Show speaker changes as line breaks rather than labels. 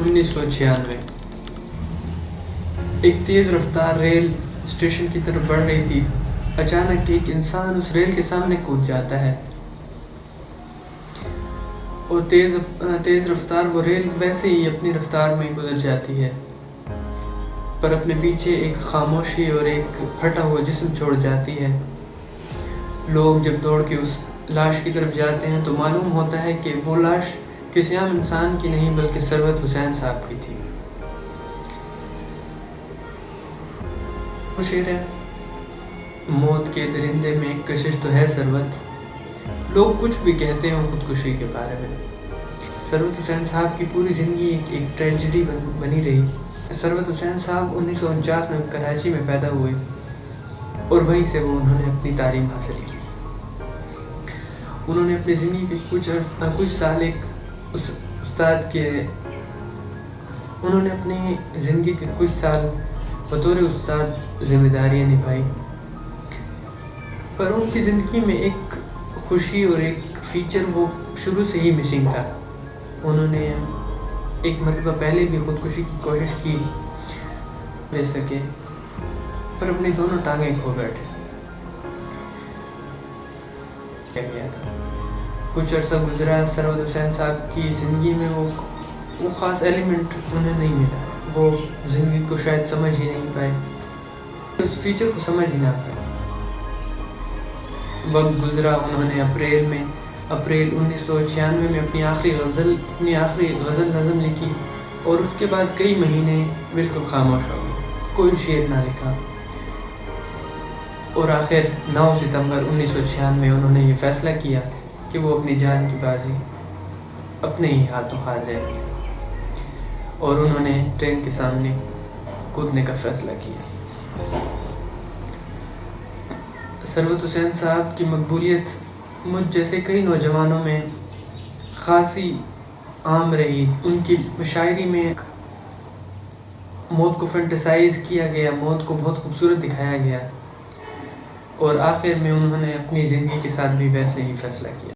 1996 ایک تیز رفتار ریل اسٹیشن کی طرف بڑھ رہی تھی۔ اچانک ایک انسان اس ریل کے سامنے کود جاتا ہے اور تیز رفتار وہ ریل ویسے ہی اپنی رفتار میں گزر جاتی ہے، پر اپنے پیچھے ایک خاموشی اور ایک پھٹا ہوا جسم چھوڑ جاتی ہے۔ لوگ جب دوڑ کے اس لاش کی طرف جاتے ہیں تو معلوم ہوتا ہے کہ وہ لاش کسی عام انسان کی نہیں بلکہ ثروت حسین صاحب کی تھی۔ وہ شعر ہے، موت کے درندے میں ایک کشش تو ہے ثروت، لوگ کچھ بھی کہتے ہیں خودکشی کے بارے میں۔ ثروت حسین صاحب کی پوری زندگی ایک ٹریجڈی بنی رہی۔ ثروت حسین صاحب 1949 میں کراچی میں پیدا ہوئے اور وہیں سے انہوں نے اپنی تعلیم حاصل کی۔ انہوں نے اپنی زندگی کے کچھ سال ایک استاد کے انہوں نے اپنی زندگی کے کچھ سال بطور استاد ذمہ داریاں نبھائی، پر ان کی زندگی میں ایک خوشی اور ایک فیچر وہ شروع سے ہی مسنگ تھا۔ انہوں نے ایک مرتبہ پہلے بھی خودکشی کی کوشش کی دے سکے، پر اپنی دونوں ٹانگیں کھو بیٹھے گیا تھا۔ کچھ عرصہ گزرا، ثروت حسین صاحب کی زندگی میں وہ خاص ایلیمنٹ انہیں نہیں ملا، وہ زندگی کو شاید سمجھ ہی نہیں پائے، اس فیچر کو سمجھ ہی نہ پائے۔ وقت گزرا، انہوں نے اپریل 1996 میں اپنی آخری غزل نظم لکھی اور اس کے بعد کئی مہینے بالکل خاموش ہو گئے، کوئی شعر نہ لکھا، اور آخر 9 ستمبر 1996 میں انہوں نے یہ فیصلہ کیا کہ وہ اپنی جان کی بازی اپنے ہی ہاتھوں ہار جائے گی، اور انہوں نے ٹرین کے سامنے کودنے کا فیصلہ کیا۔ ثروت حسین صاحب کی مقبولیت مجھ جیسے کئی نوجوانوں میں خاصی عام رہی۔ ان کی مشاعری میں موت کو فینٹیسائز کیا گیا، موت کو بہت خوبصورت دکھایا گیا، اور آخر میں انہوں نے اپنی زندگی کے ساتھ بھی ویسے ہی فیصلہ کیا۔